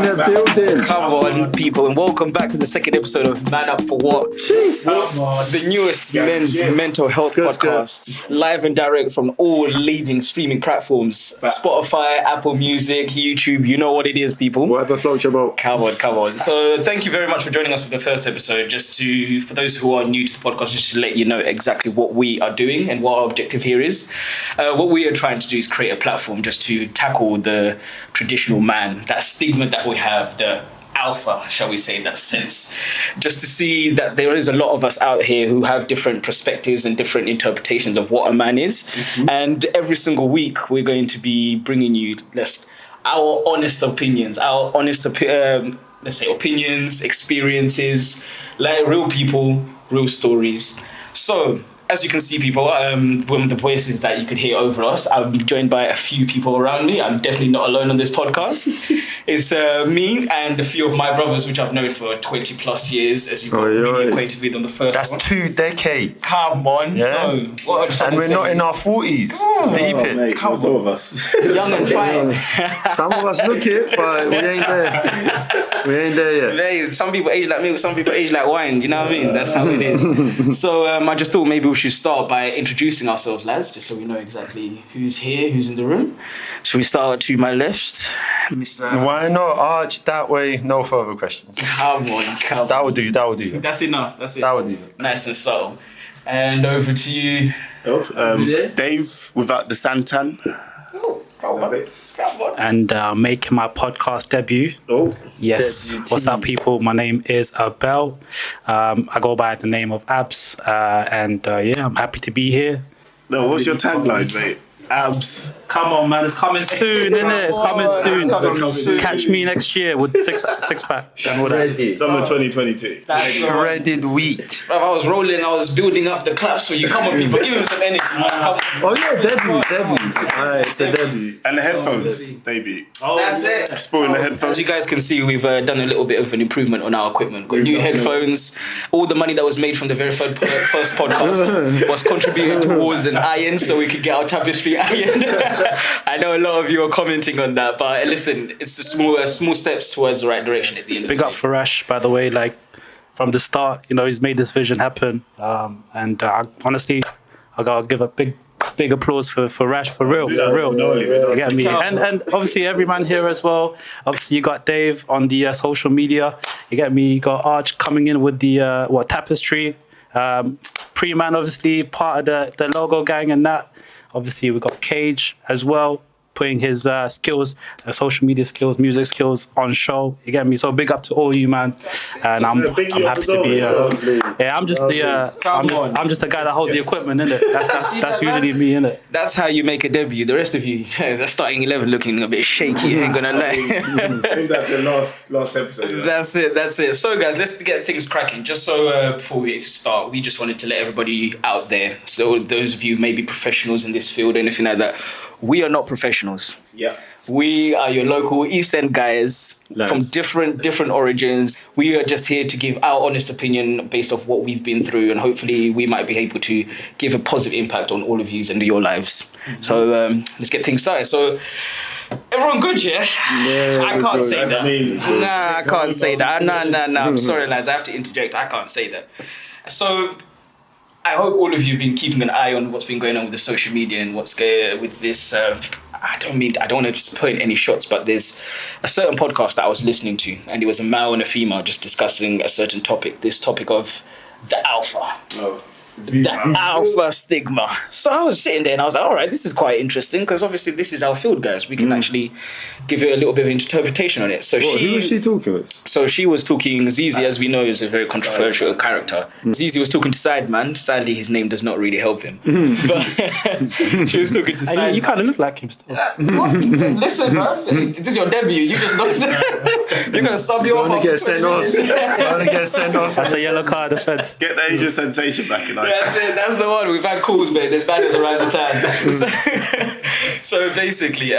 the building. Come on, people, and welcome back to the second episode of Man Up For What? The newest men's mental health podcast. Live and direct from all leading streaming platforms. Spotify, Apple Music, YouTube, you know what it is, people. Whatever floats your boat. Come on. So thank you very much for joining us for the first episode. For those who are new to the podcast, just to let you know exactly what we are doing and what our objective here is. What we are trying to do is create a platform just to tackle the traditional man, that stigma that we have, the alpha, shall we say, in that sense. Just to see that there is a lot of us out here who have different perspectives and different interpretations of what a man is. Mm-hmm. And every single week, we're going to be bringing you our honest opinions, opinions, experiences, like real people, real stories. So, as you can see, people, one of the voices that you could hear over us, I'm joined by a few people around me. I'm definitely not alone on this podcast. It's me and a few of my brothers, which I've known for 20 plus years, as you got really acquainted with on the first one. That's 2 decades. Come on. Yeah. So, and we're not in our 40s. Deep in. Mate, some of us. Young and fine. Some of us look it, but we ain't there. We ain't there yet. Some people age like milk, some people age like wine. You know what I mean? That's how it is. So I just thought maybe we should start by introducing ourselves, lads, just so we know exactly who's here, who's in the room. Should we start to my left? Mr. Why not arch that way? No further questions. Come on. That would do. That's enough. That's it. That would do. Nice and subtle. And over to you. Dave without the Santan. And making my podcast debut. Yes. What's up, people? My name is Abel. I go by the name of Abs. I'm happy to be here. No, what's your tagline, mate? Abs. Come on, man. It's coming soon, isn't it? It's coming soon. Catch me next year with six pack. Ready. Summer 2022. Shredded wheat. I was rolling, I was building up the claps for you. Come on, people. Give him some energy, man. Come on. Oh yeah, debut. Alright, it's a debut. And the headphones debut. That's it. Spoiling the headphones. As you guys can see, we've done a little bit of an improvement on our equipment. Got new headphones. All the money that was made from the very first podcast was contributed towards an iron so we could get our tapestry ironed. I know a lot of you are commenting on that, but listen, it's a small steps towards the right direction at the end of the day. Big up for Rash, by the way. Like, from the start, he's made this vision happen. Honestly, I gotta give a big applause for Rash, for real. You get me? And obviously every man here as well. Obviously you got Dave on the social media. You get me? You got Arch coming in with the tapestry. Pre-man obviously part of the logo gang and that. Obviously we got Cage as well, putting his skills, social media skills, music skills on show. You get me? So big up to all you, man. And I'm happy to be here. I'm just the guy that holds the equipment, innit? That's usually me, innit? That's how you make a debut. The rest of you, the starting 11 looking a bit shaky, ain't gonna lie. Same that to last episode. That's it. So guys, let's get things cracking. Just so before we start, we just wanted to let everybody out there, so those of you maybe professionals in this field or anything like that, we are not professionals. Yeah. We are your local East End guys from different origins. We are just here to give our honest opinion based off what we've been through, and hopefully we might be able to give a positive impact on all of you and your lives. Mm-hmm. So let's get things started. So everyone good, yeah? Yeah, I can't say that. I can't say that. No. I'm sorry, lads. I have to interject. I can't say that. So I hope all of you have been keeping an eye on what's been going on with the social media and what's going with this. I don't want to point any shots, but there's a certain podcast that I was listening to, and it was a male and a female just discussing a certain topic. This topic of the alpha. The alpha stigma. So I was sitting there and I was like, all right, this is quite interesting, because obviously this is our field, guys. We can actually give you a little bit of interpretation on it. So who was she talking with? So she was talking, Zizi, as we know, is a very controversial character. Zizi was talking to Sideman. Sadly, his name does not really help him. But she was talking to Sideman. You kind of look like him still. Listen, bro. This is your debut. You just know. You're going to sub you off. I want to get sent off. That's a yellow card offense. Get the Asian sensation back in. That's it. That's the one. We've had calls, mate. There's banners around the town. So basically,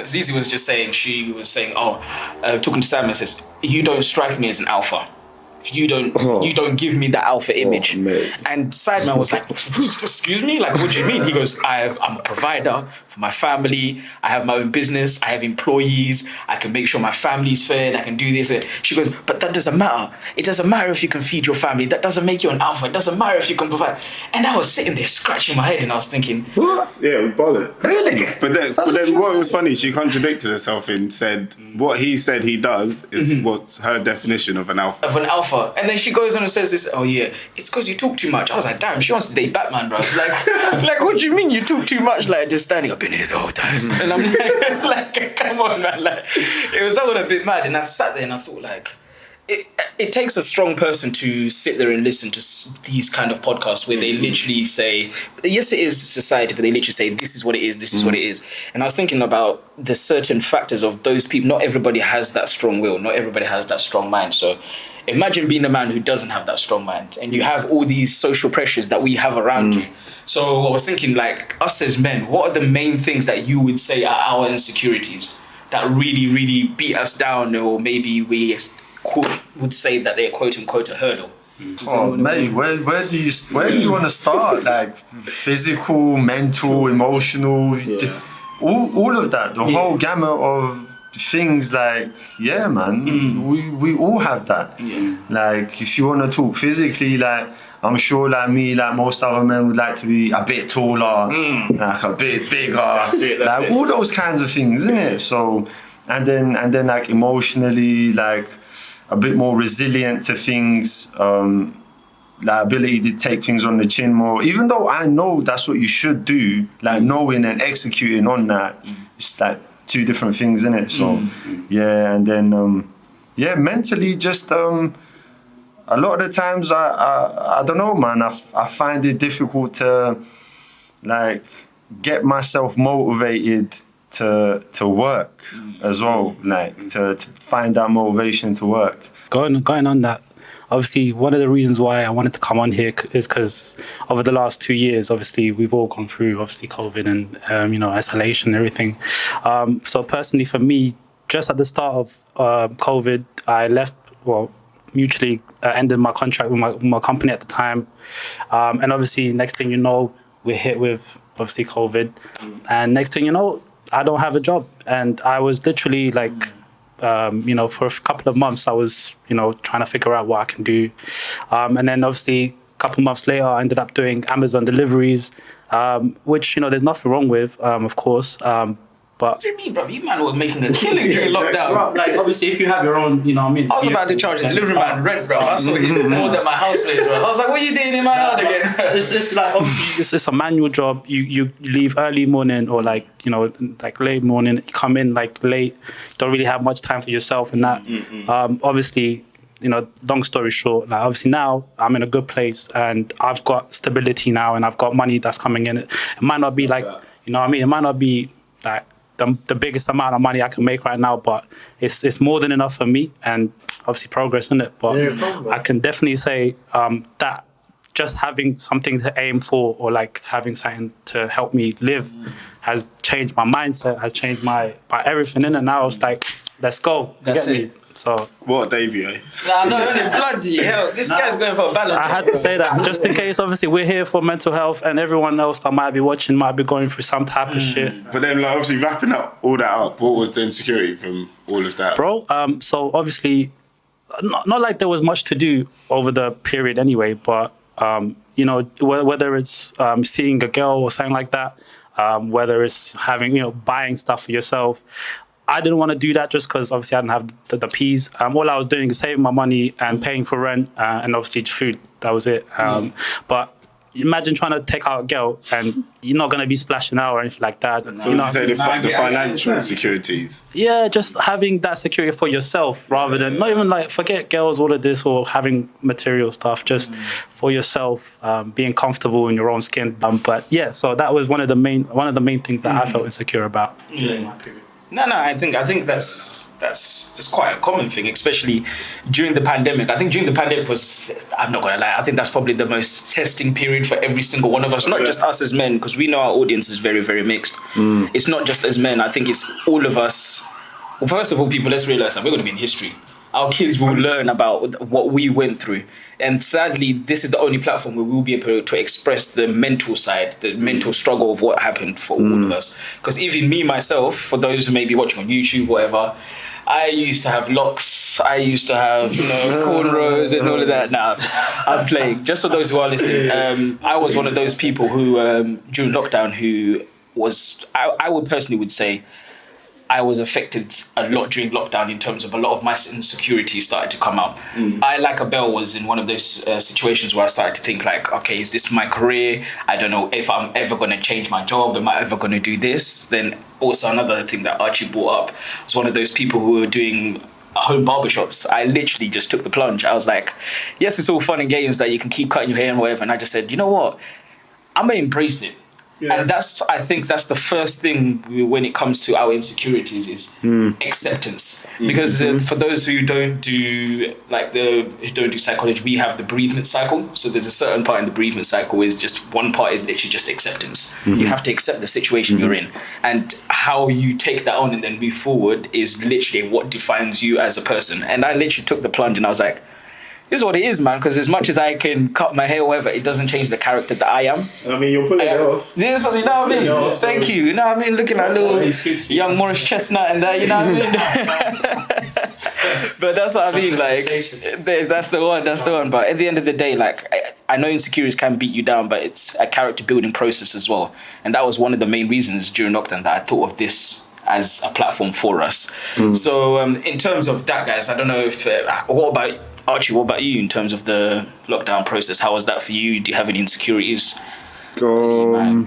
Zizi was just saying, talking to Sam, and says, you don't strike me as an alpha. You don't give me that alpha image. And Sideman was like, excuse me? Like, what do you mean? He goes, I'm a provider my family. I have my own business. I have employees. I can make sure my family's fed. I can do this. She goes, but that doesn't matter. It doesn't matter if you can feed your family. That doesn't make you an alpha. It doesn't matter if you can provide. And I was sitting there scratching my head and I was thinking, What? Yeah, it was bollocks. Really? But then what was funny, she contradicted herself and said what he said he does is what's her definition of an alpha. of an alpha. And then she goes on and says this, oh yeah, it's because you talk too much. I was like, damn, she wants to date Batman, bro. Like, what do you mean you talk too much? Like, just standing up in here the whole time. And I'm like, come on, man. Like, it was all a bit mad. And I sat there and I thought, like, it takes a strong person to sit there and listen to these kind of podcasts where they literally say, yes, it is society, but they literally say, this is what it is, this is what it is. And I was thinking about the certain factors of those people. Not everybody has that strong will. Not everybody has that strong mind. So imagine being a man who doesn't have that strong mind and you have all these social pressures that we have around you. So I was thinking, like, us as men, what are the main things that you would say are our insecurities that really, really beat us down, or maybe we would say that they're quote unquote a hurdle? Oh, mate, where do you want to start? Like physical, mental, emotional, all of that, the whole gamut of things. Like, yeah, man, we all have that. Like, if you want to talk physically, like, I'm sure, like me, like most other men would like to be a bit taller, like a bit bigger, like all those kinds of things, isn't it? So, and then like emotionally, like a bit more resilient to things, like ability to take things on the chin more. Even though I know that's what you should do, like knowing and executing on that, it's like two different things, isn't it? So, yeah, and then mentally, just a lot of the times I don't know, man. I find it difficult to like get myself motivated to work as well, like to find that motivation to work. Going on that, obviously one of the reasons why I wanted to come on here is because over the last 2 years, obviously we've all gone through obviously COVID and isolation and everything. So personally for me, just at the start of COVID, I left, mutually ended my contract with my company at the time. And obviously next thing you know, we're hit with obviously COVID. And next thing you know, I don't have a job. And I was literally like, for a couple of months, I was, trying to figure out what I can do. And then obviously a couple of months later, I ended up doing Amazon deliveries, which, there's nothing wrong with, of course. But What do you mean, bro? You man were making a killing during lockdown. bro, like obviously if you have your own, I I was about to charge the delivery man rent, bro. I saw him more than my house rate, bro. I was like, what are you doing in my yard again? It's like obviously it's a manual job. You leave early morning or like late morning. You come in like late. Don't really have much time for yourself and that. Obviously, long story short, like obviously now I'm in a good place and I've got stability now and I've got money that's coming in. It might not be like It might not be like the biggest amount of money I can make right now, but it's more than enough for me and obviously progress in it. But I can definitely say that just having something to aim for or like having something to help me live has changed my mindset, has changed my everything in it. Now it's like, let's go. That's Get it. me. So What a debut, eh? Nah, no, bloody hell. This guy's going for a balance. I had to say that just in case. Obviously, we're here for mental health, and everyone else that might be watching might be going through some type of shit. But then, like, obviously, wrapping all that up, what was the insecurity from all of that? Bro, so obviously, not like there was much to do over the period anyway, but, whether it's seeing a girl or something like that, whether it's having, buying stuff for yourself, I didn't want to do that just because obviously I didn't have the P's. All I was doing is saving my money and paying for rent and obviously food. That was it. But imagine trying to take out a girl and you're not going to be splashing out or anything like that. So you say the financial insecurities? Yeah, just having that security for yourself rather than, not even like forget girls, all of this or having material stuff, just for yourself, being comfortable in your own skin. But yeah, so that was one of the main things that I felt insecure about. No, I think that's quite a common thing, especially during the pandemic. I think during the pandemic I'm not gonna lie, I think that's probably the most testing period for every single one of us, not just us as men, because we know our audience is very, very mixed. It's not just as men, I think it's all of us. Well, first of all, people, let's realize that we're gonna be in history. our kids will learn about what we went through. And sadly, this is the only platform where we'll be able to express the mental side, the mental struggle of what happened for all of us. Because even me, myself, for those who may be watching on YouTube, whatever, I used to have locks. I used to have, cornrows and all of that. Now, I'm playing. Just for those who are listening, I was one of those people who, during lockdown, I would personally would say, I was affected a lot during lockdown in terms of a lot of my insecurities started to come out. I, like Abel, was in one of those situations where I started to think like, okay, is this my career? I don't know if I'm ever going to change my job. Am I ever going to do this? Then also another thing that Archie brought up was one of those people who were doing home barbershops. I literally just took the plunge. I was like, yes, it's all fun and games that you can keep cutting your hair and whatever. And I just said, you know what? I'm going to embrace it. Yeah. And I think that's the first thing when it comes to our insecurities is acceptance. Because for those who don't do psychology, we have the bereavement cycle. So there's a certain part in the bereavement cycle is just one part is literally just acceptance. You have to accept the situation you're in, and how you take that on and then move forward is literally what defines you as a person. And I literally took the plunge and I was like, this is what it is, man, because as much as I can cut my hair or whatever, it doesn't change the character that I am. I mean, you're pulling it off. This, you know what I mean? Thank you. You know what I mean? Looking at little young Morris Chestnut and that, you know what I mean? But that's what I mean, like, that's the one. But at the end of the day, like, I know insecurities can beat you down, but it's a character building process as well. And that was one of the main reasons during lockdown that I thought of this as a platform for us. So in terms of that, guys, I don't know if, Archie, what about you in terms of the lockdown process? How was that for you? Do you have any insecurities? Lockdown.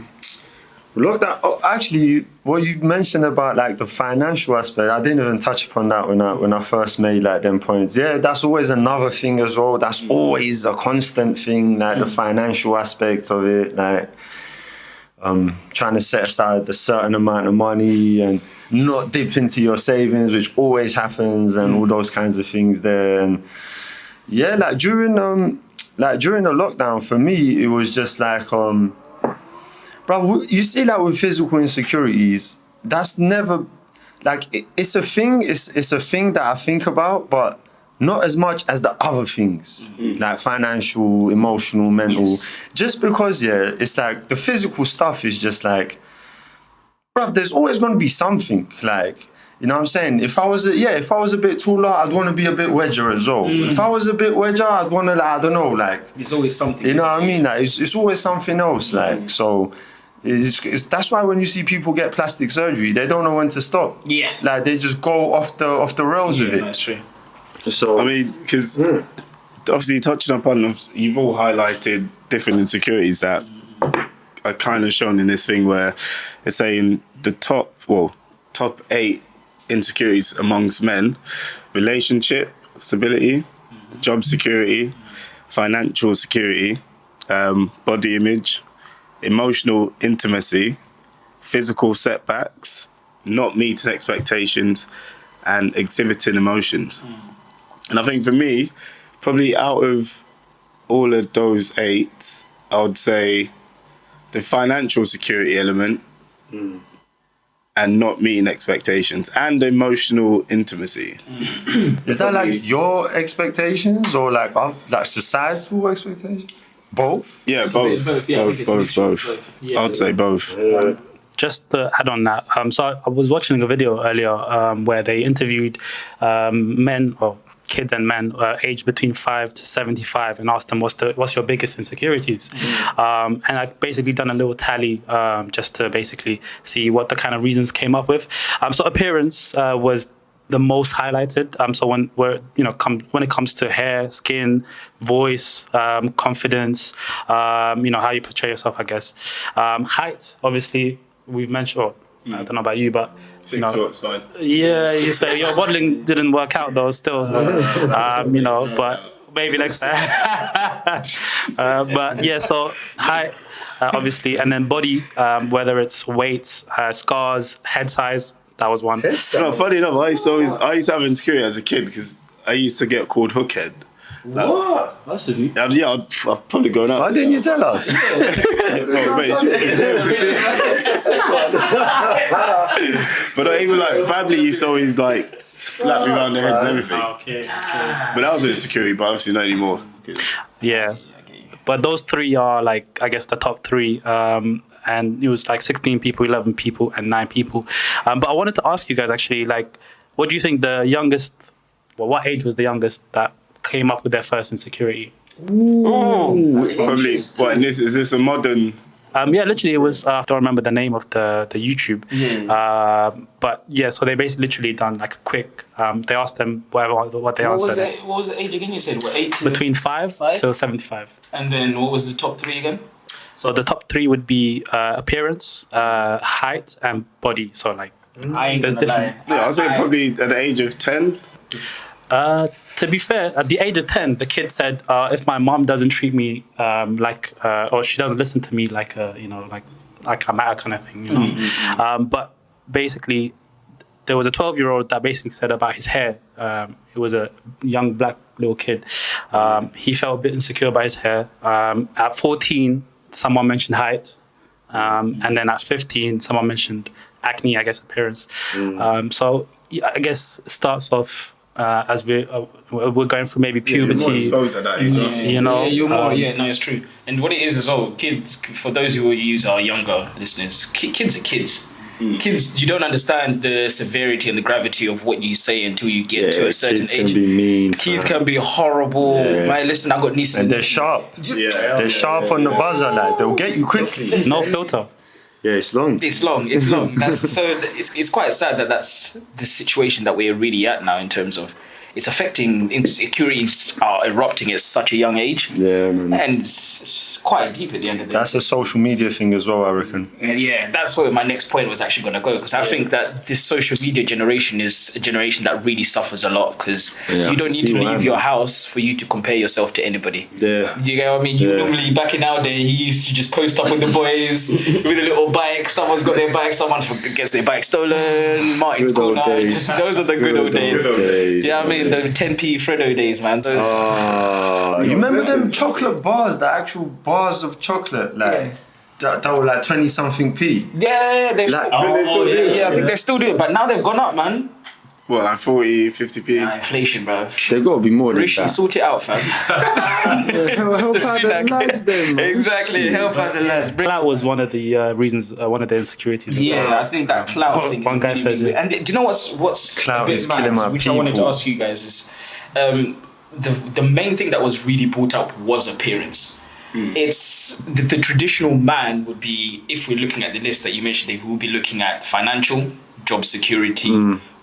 Actually, what you mentioned about like the financial aspect, I didn't even touch upon that when I first made like them points. Yeah, that's always another thing as well. That's always a constant thing, like the financial aspect of it, like trying to set aside a certain amount of money and not dip into your savings, which always happens, and all those kinds of things there. And yeah, like during the lockdown, for me, it was just like, bro, you see, like with physical insecurities, that's never, like, it's a thing that I think about, but not as much as the other things, like financial, emotional, mental. Yes. Just because, yeah, it's like the physical stuff is just like, bro, there's always going to be something, like, you know what I'm saying? If I was a bit taller, I'd want to be a bit wedger as well. If I was a bit wedger, I'd want to, like, I don't know, like... There's always something. You know what I mean? Like, it's always something else, like, so... that's why when you see people get plastic surgery, they don't know when to stop. Yeah. Like, they just go off the rails with it. That's true. So I mean, because obviously touching upon, you've all highlighted different insecurities that are kind of shown in this thing where it's saying the top 8 insecurities amongst men: relationship stability, job security, financial security, body image, emotional intimacy, physical setbacks, not meeting expectations, and exhibiting emotions. And I think for me, probably out of all of those 8, I would say the financial security element and not meeting expectations and emotional intimacy. Is that like your expectations or like societal expectations? Both? Yeah, both. Both. Yeah, I'd say both. Just to add on that, so I was watching a video earlier where they interviewed men, or kids and men aged between 5 to 75, and asked them what's your biggest insecurities. And I basically done a little tally just to basically see what the kind of reasons came up with. So appearance was the most highlighted. So when it comes to hair, skin, voice, confidence, how you portray yourself, I guess. Height, obviously, we've mentioned. I don't know about you, but 6 foot, fine. Yeah, you say your modeling didn't work out though. Still, but maybe next time. But yeah, so height, obviously, and then body, whether it's weight, scars, head size. That was one. Funny enough, I used to have insecurity as a kid because I used to get called hookhead. What? That's new. Yeah, I've probably grown up. Why didn't you tell us? But even like family used to always like slapped me around the head and everything. Okay. But that was an insecurity, but obviously not anymore. Yeah. But those three are like, I guess, the top three. And it was like 16 people, 11 people, and 9 people. But I wanted to ask you guys actually, like, what do you think the youngest, well, what age was the youngest that came up with their first insecurity? Probably. What? And is this a modern? Yeah, literally, it was. I don't remember the name of the YouTube. But yeah, so they basically literally done like a quick. They asked them what they answered. What was the age again? You said what, 8 to Between 5 to 75. And then what was the top 3 again? So the top 3 would be appearance, height, and body. So like, I ain't there's gonna lie. different. Yeah, I was saying probably at the age of 10. To be fair, at the age of 10, the kid said, if my mom doesn't treat me or she doesn't listen to me like I matter kind of thing, you know. But basically, there was a 12-year-old that basically said about his hair. It was a young black little kid. He felt a bit insecure by his hair. At 14, someone mentioned height. And then at 15, someone mentioned acne, I guess, appearance. So yeah, I guess it starts off as we're going through maybe puberty. You're more exposed at that age, You know, Yeah, you're more. Yeah, no, it's true. And what it is as well, kids. For those who use our younger listeners, kids are kids. Kids, you don't understand the severity and the gravity of what you say until you get to a certain kids age. can be mean. Kids can be horrible. Right, listen, I got nieces. And they're sharp. They're sharp on the buzzer, like they'll get you quickly. no filter. Yeah, it's long. It's long. It's long. It's quite sad that that's the situation that we're really at now in terms of it's affecting insecurities are erupting at such a young age. Yeah, man. And it's quite deep at the end of the day. That's a social media thing as well, I reckon. Yeah, that's where my next point was actually going to go, because I think that this social media generation is a generation that really suffers a lot, because you don't need to leave your house for you to compare yourself to anybody. Yeah. Do you get what I mean? You normally, back in our day, you used to just post up with the boys with a little bike. Someone's got their bike, someone gets their bike stolen. Martin's Good old corner. days. Those are the good old days. days. Yeah, I mean, the 10p Freddo days, man. Those. You remember them chocolate bars, the actual bars of chocolate, like that were like 20-something p? Yeah, they Like, I think they still do it, but now they've gone up, man. What, like 40, 50p? Inflation, bro. They gotta be more than Rishi, that. sort it out, fam. Help out the lads then, man. Exactly, help out the lads. Clout was one of the reasons, one of the insecurities. as well. Yeah, I think that clout thing. One is guy really, said really, it. and do you know what's Clout a bit is mad, killing my which I wanted to people. ask you guys is, the main thing that was really brought up was appearance. It's the traditional man would be, if we're looking at the list that you mentioned, we will be looking at financial, job security,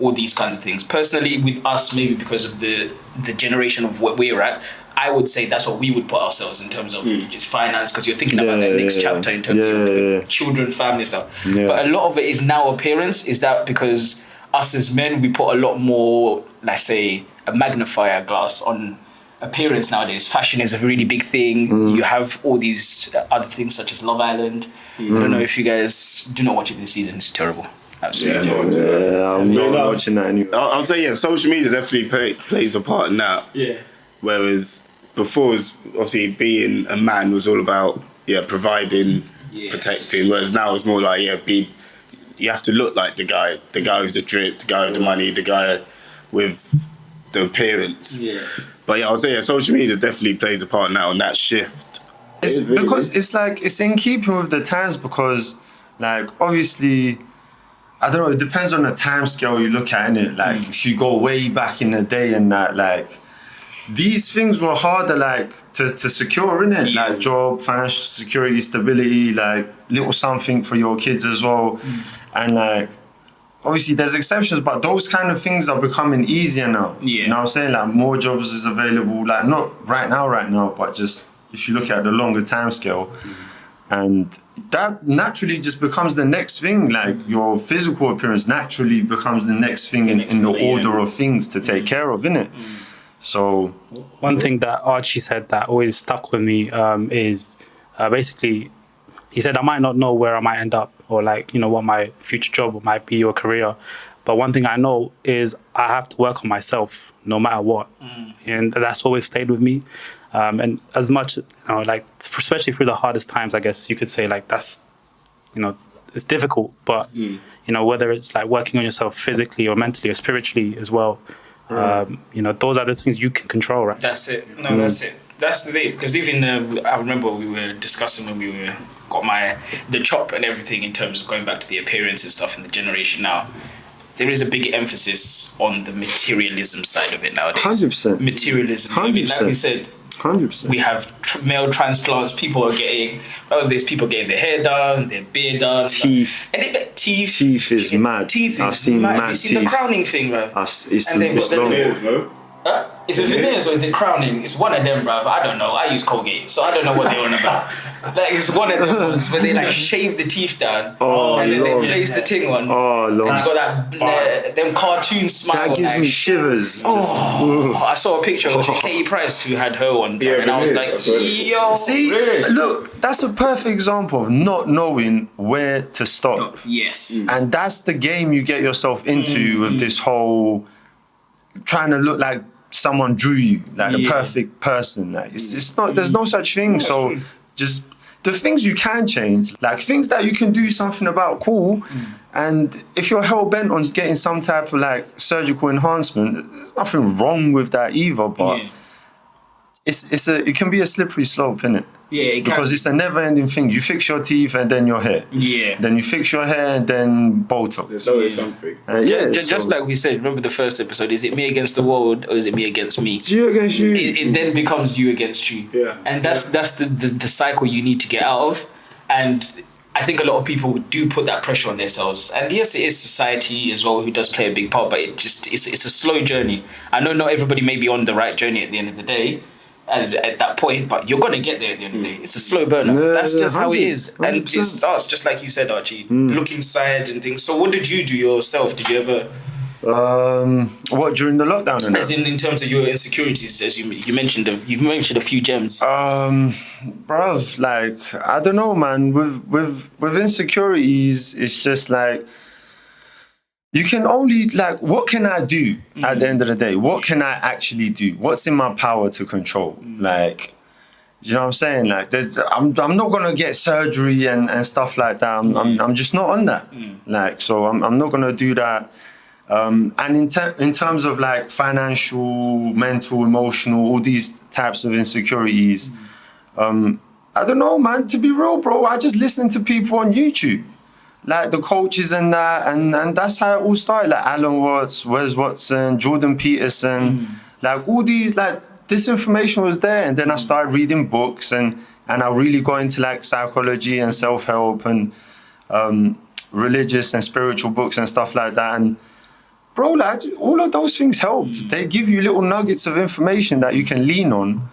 all these kinds of things. Personally, with us, maybe because of the generation of what we're at, I would say that's what we would put ourselves in terms of just finance, because you're thinking about that next chapter in terms of children, family stuff. But a lot of it is now appearance. Is that because us as men, we put a lot more, let's say, a magnifier glass on appearance nowadays. Fashion is a really big thing. You have all these other things such as Love Island. I don't know if you guys do not watch it this season. It's terrible. Absolutely terrible. Yeah, I'm not watching that anymore. I would say, social media definitely plays a part in that. Yeah. Whereas before, obviously, being a man was all about, providing, protecting. Whereas now it's more like, you have to look like the guy with the drip, the guy with the money, the guy with the appearance. Yeah. But I would say, social media definitely plays a part now in that shift. Because it's like, it's in keeping with the times, because like obviously, I don't know, it depends on the time scale you look at, innit? Like if you go way back in the day and that, like these things were harder like to secure, innit? Like job, financial security, stability, like little something for your kids as well. And like obviously there's exceptions, but those kind of things are becoming easier now. You know what I'm saying? Like more jobs is available, like not right now, but just if you look at the longer time scale. And that naturally just becomes the next thing. Like your physical appearance naturally becomes the next thing in the order of things to take care of, innit? So one thing that Archie said that always stuck with me is basically he said I might not know where I might end up, or like, what my future job might be or career, but one thing I know is I have to work on myself no matter what. And that's always stayed with me. And as much, like especially through the hardest times, I guess you could say like that's, it's difficult, but you know, whether it's like working on yourself physically or mentally or spiritually as well, you know, those are the things you can control, right? That's it. No, that's it. That's the thing. Because even I remember we were discussing when we got the chop and everything in terms of going back to the appearance and stuff in the generation now. There is a big emphasis on the materialism side of it nowadays. 100%. Materialism. 100%. I mean, like we said, 100%. we have male transplants. People are getting, there's people getting their hair done, their beard done. Teeth. And teeth. Teeth is mad. Teeth I've is seen mad. mad Have you seen the teeth. crowning thing, bro? It's And they've got the long. Years, no? Is it veneers or is it crowning? It's one of them, bruv. I don't know. I use Colgate, so I don't know what they're on about. Like, it's one of them ones where they like shave the teeth down and then Lord. they place the thing on. Oh, Lord. And you got that them cartoon smile. That gives like, me shivers. I saw a picture of Katie Price who had her on, Yeah, and I was veneers, like, that's yo, See, look, that's a perfect example of not knowing where to stop. yes, And that's the game you get yourself into with this whole trying to look like someone drew you, like the perfect person. Like it's not. There's no such thing. So just the things you can change, like things that you can do something about, cool. And if you're hell bent on getting some type of like surgical enhancement, there's nothing wrong with that either. But it can be a slippery slope, innit? yeah, it can. Because it's a never-ending thing. You fix your teeth and then your hair. Yeah. Then you fix your hair and then Botox. There's always something. Just like we said, remember the first episode, is it me against the world or is it me against me? It's you against you. It then becomes you against you. Yeah. And that's the cycle you need to get out of. And I think a lot of people do put that pressure on themselves. And yes, it is society as well who does play a big part, but it's a slow journey. I know not everybody may be on the right journey at the end of the day, at that point, but you're gonna get there at the end of the day. It's a slow burner. Yeah, That's just how it 100%. is. And it starts just like you said, Archie, looking sad and things. So what did you do yourself? Did you ever, What during the lockdown and as that? in terms of your insecurities, as you mentioned, you've mentioned a few gems. Bruv, like I don't know, man. With insecurities, it's just like you can only like, what can I do at the end of the day? What can I actually do? What's in my power to control? Like, you know what I'm saying? Like, I'm not gonna get surgery and stuff like that. I'm just not on that. Like, so I'm not gonna do that. And in terms of like financial, mental, emotional, all these types of insecurities, I don't know, man. To be real, bro, I just listen to people on YouTube, like the coaches and that, and that's how it all started. Like Alan Watts, Wes Watson, Jordan Peterson, like all these, like this information was there, and then I started reading books, and I really got into like psychology and self-help and religious and spiritual books and stuff like that. And bro, like all of those things helped. They give you little nuggets of information that you can lean on,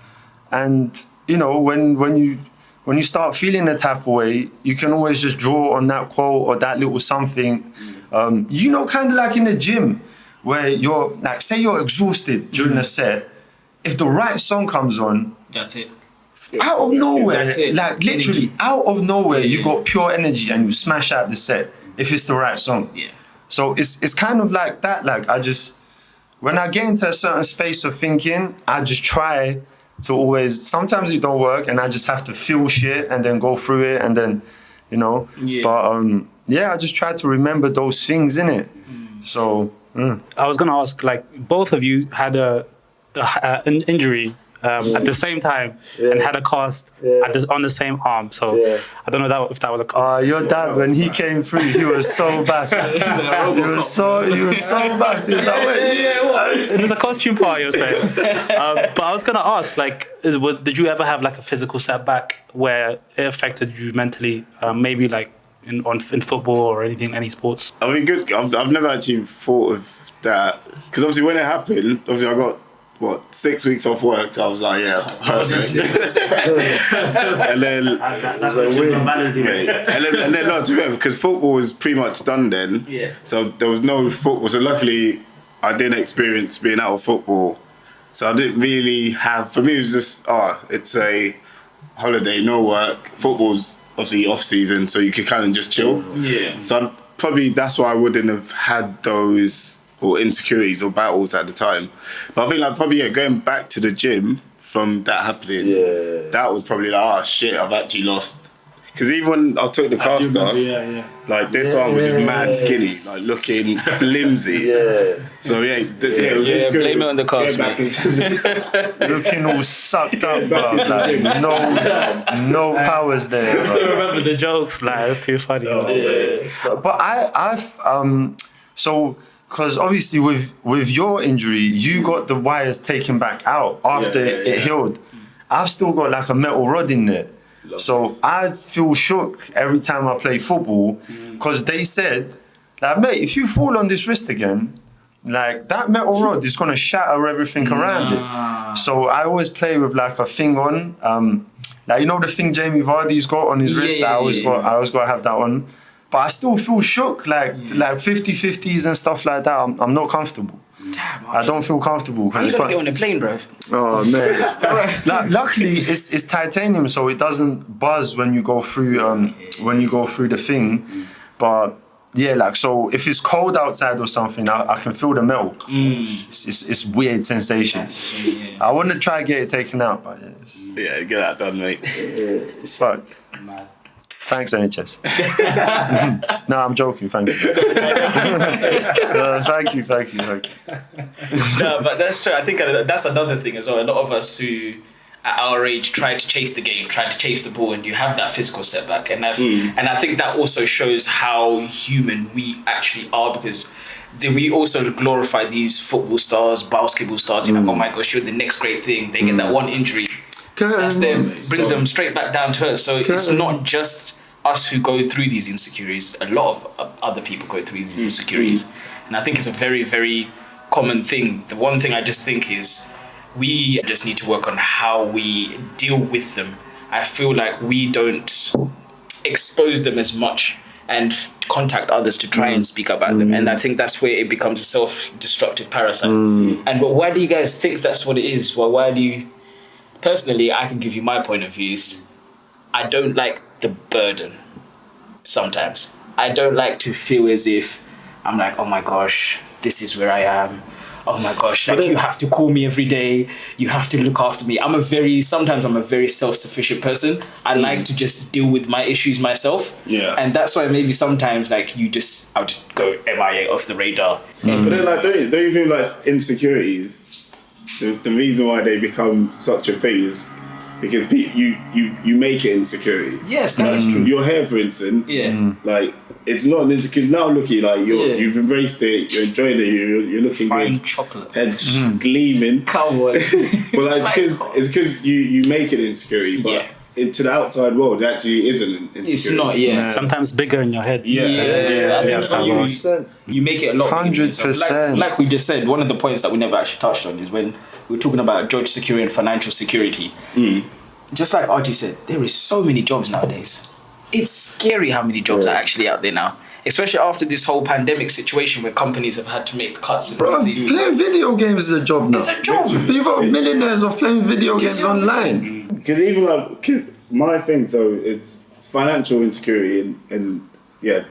and you know when you start feeling the type of way, you can always just draw on that quote or that little something. You know, kind of like in the gym, where you're like, say you're exhausted during a set, if the right song comes on, That's it. out of nowhere, That's it. like literally out of nowhere, you got pure energy and you smash out the set if it's the right song. Yeah. So it's kind of like that. Like when I get into a certain space of thinking, I just try to always, sometimes it don't work and I just have to feel shit and then go through it and then, you know. Yeah. But I just try to remember those things, innit? So. I was gonna ask, like, both of you had an injury at the same time and had a cast on the same arm. So I don't know if that was a cast. Your dad, when he came through, he was so back. he was so back. He was like, wait, It was a costume part, you're saying. But I was gonna ask, like, did you ever have like a physical setback where it affected you mentally? Maybe like in football or any sports. I mean, good. I've never actually thought of that because obviously when it happened, obviously I got 6 weeks off work, so I was like, yeah, perfect. and then, and then not to be fair, because football was pretty much done then. Yeah. So there was no football. So luckily, I didn't experience being out of football. So I didn't really have. For me, it was just it's a holiday, no work. Football's obviously off season, so you could kind of just chill. Yeah. So that's why I wouldn't have had those or insecurities or battles at the time. But I think like probably going back to the gym from that happening, that was probably like, oh shit, I've actually lost. Because even when I took the cast off, like this one was just mad skinny, like looking flimsy. Yeah. So blame it on the cast, Looking all sucked up, bro. Like, no powers there. I still remember the jokes, like it's too funny. But so because obviously with your injury, you got the wires taken back out after it healed. I've still got like a metal rod in there. So I feel shook every time I play football because they said, like, mate, if you fall on this wrist again, like that metal rod is gonna shatter everything around it. So I always play with like a thing on, like you know the thing Jamie Vardy's got on his wrist. I always gotta have that on. But I still feel shook, like 50-50s and stuff like that. I'm not comfortable. Damn, I don't feel comfortable. How you gonna get on the plane, bro? Oh man! Luckily, it's titanium, so it doesn't buzz when you go through the thing. But yeah, like so, if it's cold outside or something, I can feel the metal. It's weird sensation. I want to try to get it taken out, but get that done, mate. It's fucked. Thanks, NHS. No, I'm joking. Thank you. Thank you. No, but that's true. I think that's another thing as well. A lot of us who, at our age, try to chase the game, try to chase the ball, and you have that physical setback. And I think that also shows how human we actually are, because we also glorify these football stars, basketball stars. You're like, oh my gosh, you're the next great thing. They get that one injury. That's them, brings them straight back down to earth. So it's not just us who go through these insecurities. A lot of other people go through these insecurities. And I think it's a very, very common thing. The one thing I just think is we just need to work on how we deal with them. I feel like we don't expose them as much and contact others to try and speak about them. And I think that's where it becomes a self-destructive parasite. And but why do you guys think that's what it is? Well, why do you... Personally, I can give you my point of views. I don't like the burden sometimes. I don't like to feel as if I'm like, oh my gosh, this is where I am. Oh my gosh, like you have to call me every day. You have to look after me. Sometimes I'm a very self-sufficient person. I like to just deal with my issues myself. Yeah. And that's why maybe sometimes like I'll just go MIA off the radar. But then like, don't you think like insecurities, the reason why they become such a thing is because you make it insecurity. Yes, that is true. Your hair, for instance, like it's not an insecurity. Now look, like you've embraced it, you're enjoying it, you're looking fine good, chocolate, head gleaming. Cowboy. But like because you make it insecurity, but into the outside world, it actually isn't an insecurity. It's not. Yeah. Sometimes bigger in your head. I think you make it a lot. 100%. Like we just said, one of the points that we never actually touched on is when we were talking about job security and financial security. Just like RG said, there is so many jobs nowadays. It's scary how many jobs are actually out there now. Especially after this whole pandemic situation where companies have had to make cuts. And bro, playing video games is a job now. It's a job. People are millionaires of playing video games online. Because because my thing, so it's financial insecurity and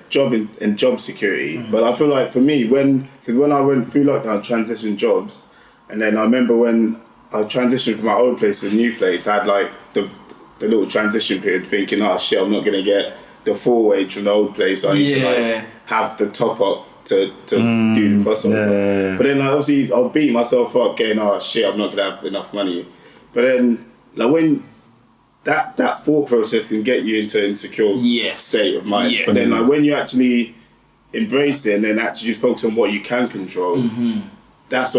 job security. But I feel like for me, when I went through lockdown, transitioned jobs, and then I remember when I transitioned from my old place to a new place, I had like the little transition period thinking, oh shit, I'm not gonna get the full wage from the old place. So I need to like have the top up to do the crossover. Yeah. But then like, obviously I'll beat myself up getting, oh shit, I'm not gonna have enough money. But then like when that thought process can get you into an insecure state of mind. Yeah. But then like when you actually embrace it and then actually just focus on what you can control, that's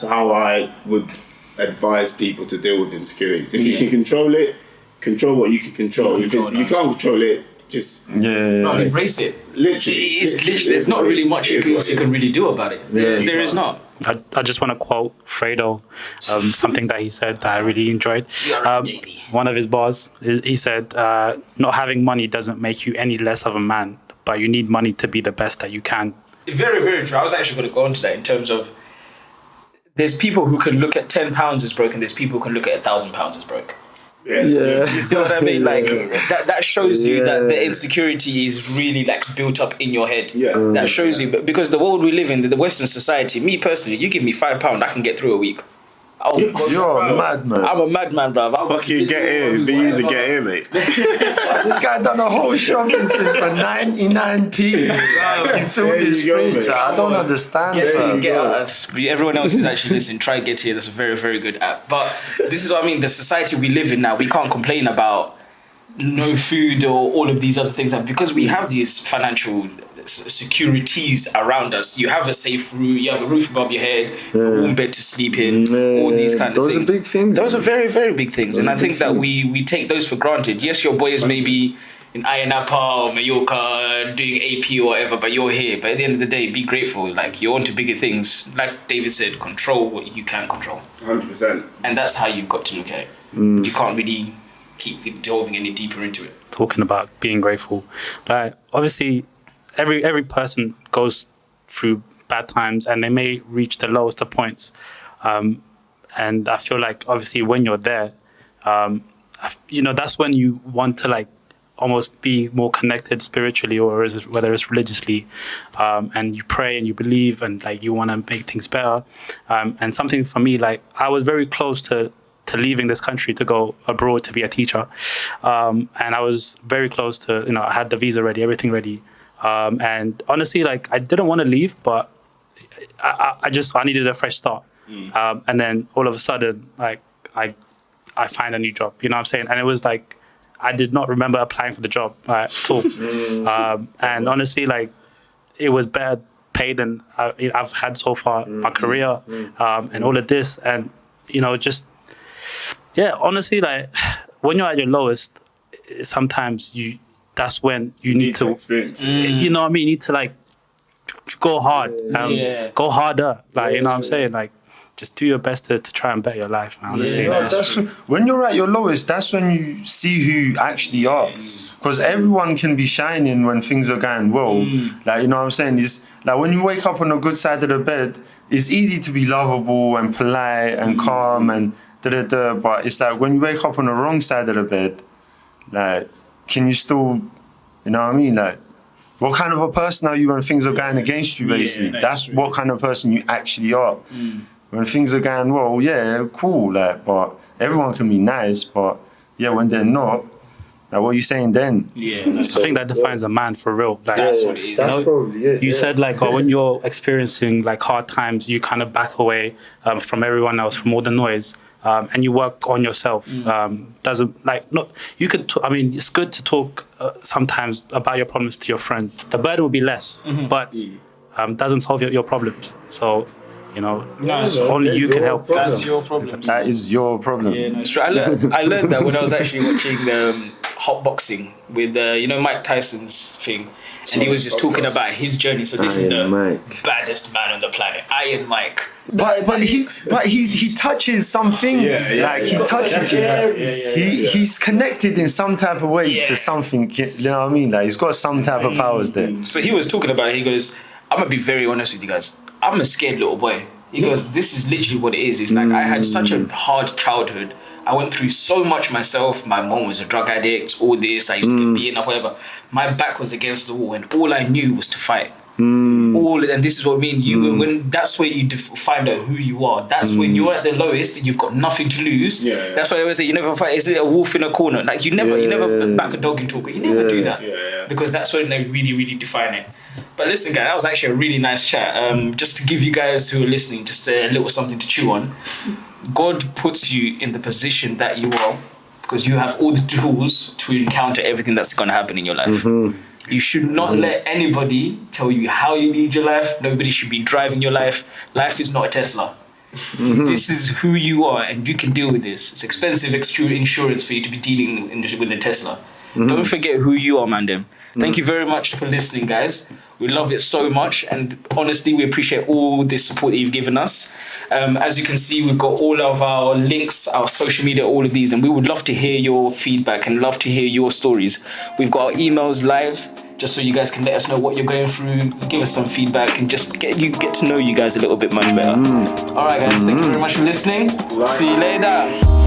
how I would advise people to deal with insecurities. If you can control it, control what you can control. If you can't control it, just embrace it. Literally, there's not really much you can really do about it. There is not. I just want to quote Fredo, something that he said that I really enjoyed. One of his bars, he said, not having money doesn't make you any less of a man, but you need money to be the best that you can. Very, very true. I was actually going to go into that in terms of there's people who can look at £10 as broke and there's people who can look at £1,000 as broke. You see what I mean? Like that shows you that the insecurity is really like built up in your head. That shows you, because the world we live in, the Western society, me personally, you give me £5, I can get through a week. Oh, God, You're a madman. I'm a madman, bruv. Fucking get in. Be easy, get in, mate. This guy done a whole shopping thing for 99p. Wow, you filled There his you go, fridge. mate. I don't understand. Get Bro. us. Everyone else who's actually listening, try Get Here. That's a very, very good app. But this is what I mean. The society we live in now, we can't complain about no food or all of these other things, and because we have these financial securities around us, you have a safe roof, you have a roof above your head, a warm bed to sleep in, all these kind of Those things. are big things. Those are very, very big things, and I think that we take those for granted. Yes, your boy is maybe in Ayanapa or Mallorca doing AP or whatever, but you're here. But at the end of the day, be grateful. Like, you're onto bigger things. Like David said, control what you can control. 100%. And that's how you've got to look at it. You can't really keep delving any deeper into it. Talking about being grateful, like obviously every person goes through bad times and they may reach the lowest of points, and I feel like obviously when you're there, that's when you want to like almost be more connected spiritually or whether it's religiously, and you pray and you believe and like you want to make things better, and something for me, like I was very close to leaving this country to go abroad to be a teacher, and I was very close to, I had the visa ready, everything ready, and honestly, like I didn't want to leave, but I needed a fresh start, and then all of a sudden, like I find a new job, you know what I'm saying, and it was like I did not remember applying for the job at all, and honestly, like it was better paid than I've had so far in my career, and all of this, and just. Yeah, honestly, like when you're at your lowest, sometimes that's when you need to experience. You know what I mean? You need to like go hard, go harder. Like, you know what I'm saying? Like, just do your best to try and better your life, man. Honestly, That's true. When you're at your lowest, that's when you see who you actually are. Because everyone can be shining when things are going well. Like, you know what I'm saying? It's like when you wake up on a good side of the bed, it's easy to be lovable and polite and calm and da-da-da, but it's like when you wake up on the wrong side of the bed, like, can you still, you know what I mean? Like, what kind of a person are you when things are going against you, basically? That's what kind of person you actually are. When things are going well, yeah, cool, like, but everyone can be nice, but yeah, when they're not, like, what are you saying then? Yeah, I think that defines a man for real. Like, that's what it is. That's probably it. You said like, when you're experiencing like hard times, you kind of back away from everyone else, from all the noise. And you work on yourself. Doesn't like not. You could. It's good to talk sometimes about your problems to your friends. The burden will be less, but doesn't solve your problems. So, only you can help. That's your problem. That is your problem. Yeah, no, it's true. I learned that when I was actually watching hot boxing with Mike Tyson's thing, and he was just talking about his journey. So this is the baddest man on the planet, Iron Mike. But he touches some things. He touches he's connected in some type of way to something. You know what I mean? Like, he's got some type of powers there. So he was talking about it. He goes, I'm gonna be very honest with you guys. I'm a scared little boy. He goes, this is literally what it is. It's like I had such a hard childhood. I went through so much myself. My mom was a drug addict, all this. I used to get beaten up, whatever. My back was against the wall, and all I knew was to fight. And this is what I mean. When that's where you find out who you are. That's when you're at the lowest and you've got nothing to lose. That's why I always say you never fight. Is it a wolf in a corner? Like you never back a dog into a corner. You never do that because that's when they really, really define it. But listen, guys, that was actually a really nice chat. Just to give you guys who are listening just a little something to chew on. God puts you in the position that you are because you have all the tools to encounter everything that's going to happen in your life. You should not let anybody tell you how you lead your life. Nobody should be driving your life. Life is not a Tesla. This is who you are and you can deal with this. It's expensive insurance for you to be dealing with a Tesla. Don't forget who you are, man. Thank you very much for listening, guys. We love it so much, and honestly, we appreciate all the support that you've given us. As you can see, we've got all of our links, our social media, all of these, and we would love to hear your feedback and love to hear your stories. We've got our emails live, just so you guys can let us know what you're going through, give us some feedback, and just get to know you guys a little bit much better. All right, guys, thank you very much for listening. See you later.